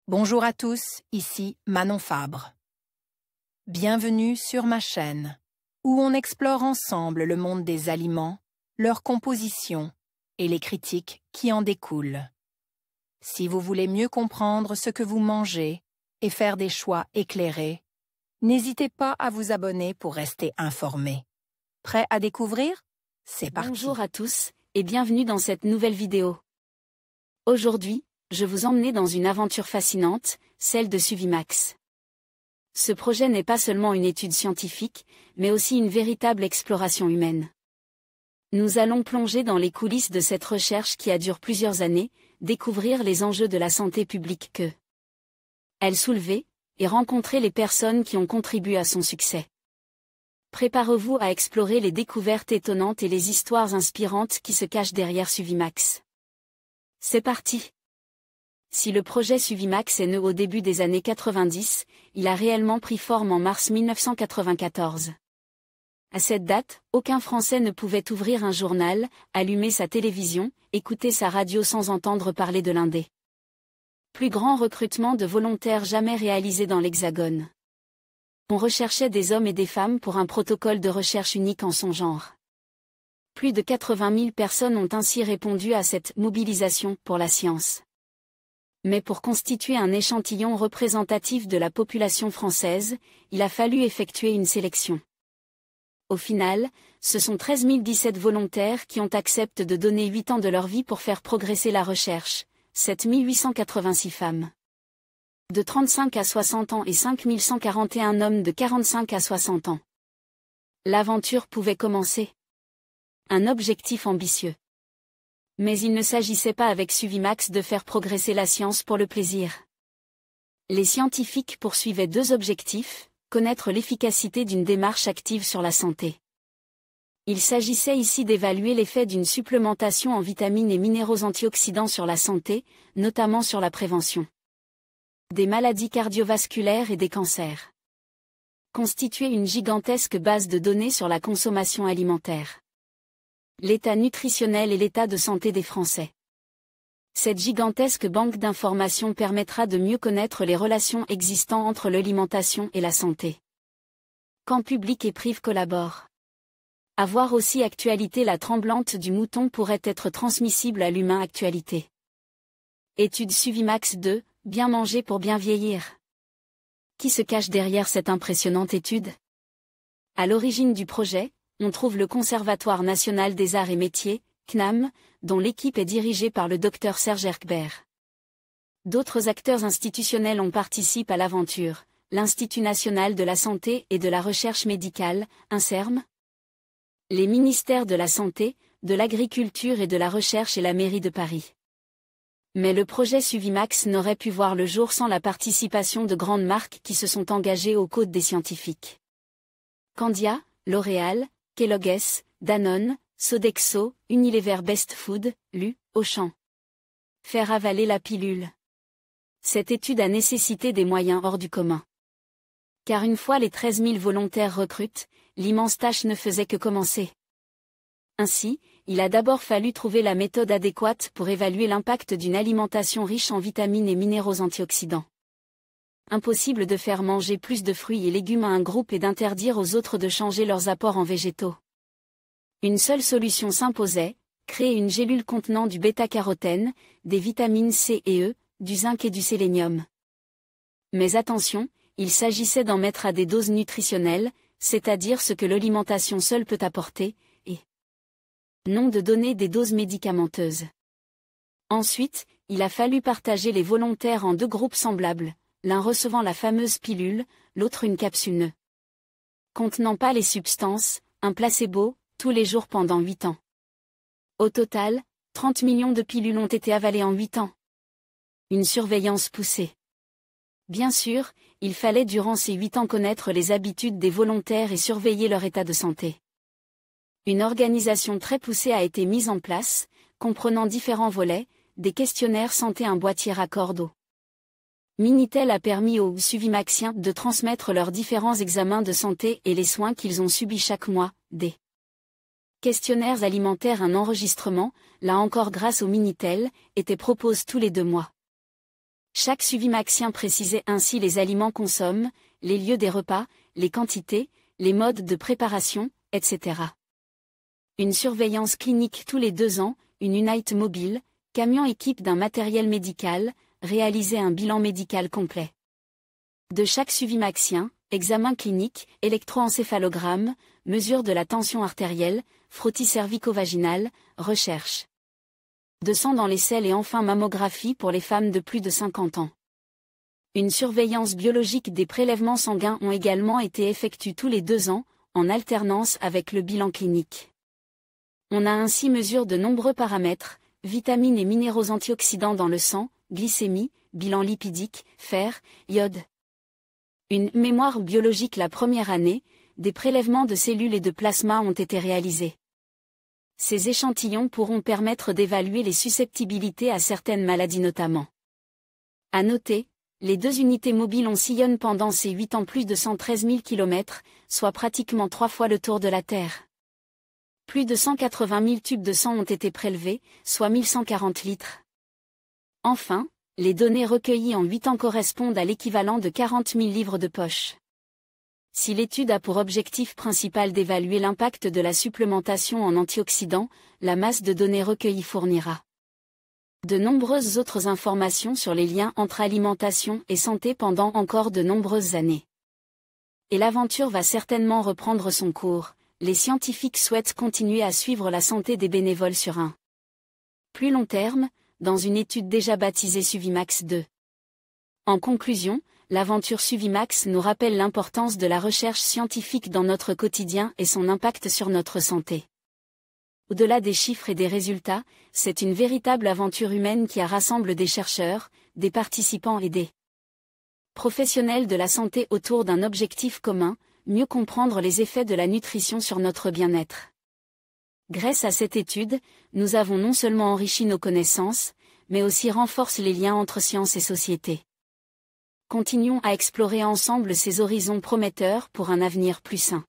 Bonjour à tous, ici Manon Fabre. Bienvenue sur ma chaîne, où on explore ensemble le monde des aliments, leur composition et les critiques qui en découlent. Si vous voulez mieux comprendre ce que vous mangez et faire des choix éclairés, n'hésitez pas à vous abonner pour rester informé. Prêt à découvrir? C'est parti. Bonjour à tous et bienvenue dans cette nouvelle vidéo. Aujourd'hui, je vous emmène dans une aventure fascinante, celle de Suvimax. Ce projet n'est pas seulement une étude scientifique, mais aussi une véritable exploration humaine. Nous allons plonger dans les coulisses de cette recherche qui a duré plusieurs années, découvrir les enjeux de la santé publique que elle soulevait, et rencontrer les personnes qui ont contribué à son succès. Préparez-vous à explorer les découvertes étonnantes et les histoires inspirantes qui se cachent derrière Suvimax. C'est parti! Si le projet Suvimax est né au début des années 90, il a réellement pris forme en mars 1994. À cette date, aucun Français ne pouvait ouvrir un journal, allumer sa télévision, écouter sa radio sans entendre parler de l'Indé. Plus grand recrutement de volontaires jamais réalisé dans l'Hexagone. On recherchait des hommes et des femmes pour un protocole de recherche unique en son genre. Plus de 80 000 personnes ont ainsi répondu à cette mobilisation pour la science. Mais pour constituer un échantillon représentatif de la population française, il a fallu effectuer une sélection. Au final, ce sont 13 017 volontaires qui ont accepté de donner 8 ans de leur vie pour faire progresser la recherche, 7 886 femmes de 35 à 60 ans et 5 141 hommes de 45 à 60 ans. L'aventure pouvait commencer. Un objectif ambitieux. Mais il ne s'agissait pas avec Suvimax de faire progresser la science pour le plaisir. Les scientifiques poursuivaient deux objectifs, connaître l'efficacité d'une démarche active sur la santé. Il s'agissait ici d'évaluer l'effet d'une supplémentation en vitamines et minéraux antioxydants sur la santé, notamment sur la prévention des maladies cardiovasculaires et des cancers. Constituer une gigantesque base de données sur la consommation alimentaire, l'état nutritionnel et l'état de santé des Français. Cette gigantesque banque d'informations permettra de mieux connaître les relations existant entre l'alimentation et la santé. Quand public et privé collaborent. Avoir aussi actualité la tremblante du mouton pourrait être transmissible à l'humain actualité. Étude Suvimax 2, bien manger pour bien vieillir. Qui se cache derrière cette impressionnante étude? À l'origine du projet, on trouve le Conservatoire national des arts et métiers, CNAM, dont l'équipe est dirigée par le Dr Serge Erkber. D'autres acteurs institutionnels ont participé à l'aventure, l'Institut national de la santé et de la recherche médicale, INSERM, les ministères de la santé, de l'agriculture et de la recherche et la mairie de Paris. Mais le projet Suvimax n'aurait pu voir le jour sans la participation de grandes marques qui se sont engagées aux côtés des scientifiques. Candia, L'Oréal, Kellogg's, Danone, Sodexo, Unilever Best Food, Lu, Auchan. Faire avaler la pilule. Cette étude a nécessité des moyens hors du commun. Car une fois les 13 000 volontaires recrutés, l'immense tâche ne faisait que commencer. Ainsi, il a d'abord fallu trouver la méthode adéquate pour évaluer l'impact d'une alimentation riche en vitamines et minéraux antioxydants. Impossible de faire manger plus de fruits et légumes à un groupe et d'interdire aux autres de changer leurs apports en végétaux. Une seule solution s'imposait, créer une gélule contenant du bêta-carotène, des vitamines C et E, du zinc et du sélénium. Mais attention, il s'agissait d'en mettre à des doses nutritionnelles, c'est-à-dire ce que l'alimentation seule peut apporter, et non de donner des doses médicamenteuses. Ensuite, il a fallu partager les volontaires en deux groupes semblables, l'un recevant la fameuse pilule, l'autre une capsule ne contenant pas les substances, un placebo, tous les jours pendant 8 ans. Au total, 30 millions de pilules ont été avalées en 8 ans. Une surveillance poussée. Bien sûr, il fallait durant ces 8 ans connaître les habitudes des volontaires et surveiller leur état de santé. Une organisation très poussée a été mise en place, comprenant différents volets, des questionnaires santé, un boîtier raccordo. Minitel a permis aux Suvimaxiens de transmettre leurs différents examens de santé et les soins qu'ils ont subis chaque mois, des questionnaires alimentaires, un enregistrement, là encore grâce au Minitel, était proposé tous les 2 mois. Chaque Suvimaxien précisait ainsi les aliments consomment, les lieux des repas, les quantités, les modes de préparation, etc. Une surveillance clinique tous les 2 ans, une Unite mobile, camion équipe d'un matériel médical, réaliser un bilan médical complet. De chaque Suvimaxien, examen clinique, électroencéphalogramme, mesure de la tension artérielle, frottis cervico-vaginal, recherche de sang dans les selles et enfin mammographie pour les femmes de plus de 50 ans. Une surveillance biologique des prélèvements sanguins ont également été effectués tous les 2 ans, en alternance avec le bilan clinique. On a ainsi mesure de nombreux paramètres, vitamines et minéraux antioxydants dans le sang, glycémie, bilan lipidique, fer, iode. Une mémoire biologique la première année, des prélèvements de cellules et de plasma ont été réalisés. Ces échantillons pourront permettre d'évaluer les susceptibilités à certaines maladies notamment. À noter, les 2 unités mobiles ont sillonné pendant ces 8 ans plus de 113 000 km, soit pratiquement 3 fois le tour de la Terre. Plus de 180 000 tubes de sang ont été prélevés, soit 1140 litres. Enfin, les données recueillies en 8 ans correspondent à l'équivalent de 40 000 livres de poche. Si l'étude a pour objectif principal d'évaluer l'impact de la supplémentation en antioxydants, la masse de données recueillies fournira de nombreuses autres informations sur les liens entre alimentation et santé pendant encore de nombreuses années. Et l'aventure va certainement reprendre son cours, les scientifiques souhaitent continuer à suivre la santé des bénévoles sur un plus long terme, dans une étude déjà baptisée Suvimax 2. En conclusion, l'aventure Suvimax nous rappelle l'importance de la recherche scientifique dans notre quotidien et son impact sur notre santé. Au-delà des chiffres et des résultats, c'est une véritable aventure humaine qui rassemble des chercheurs, des participants et des professionnels de la santé autour d'un objectif commun, mieux comprendre les effets de la nutrition sur notre bien-être. Grâce à cette étude, nous avons non seulement enrichi nos connaissances, mais aussi renforcé les liens entre science et société. Continuons à explorer ensemble ces horizons prometteurs pour un avenir plus sain.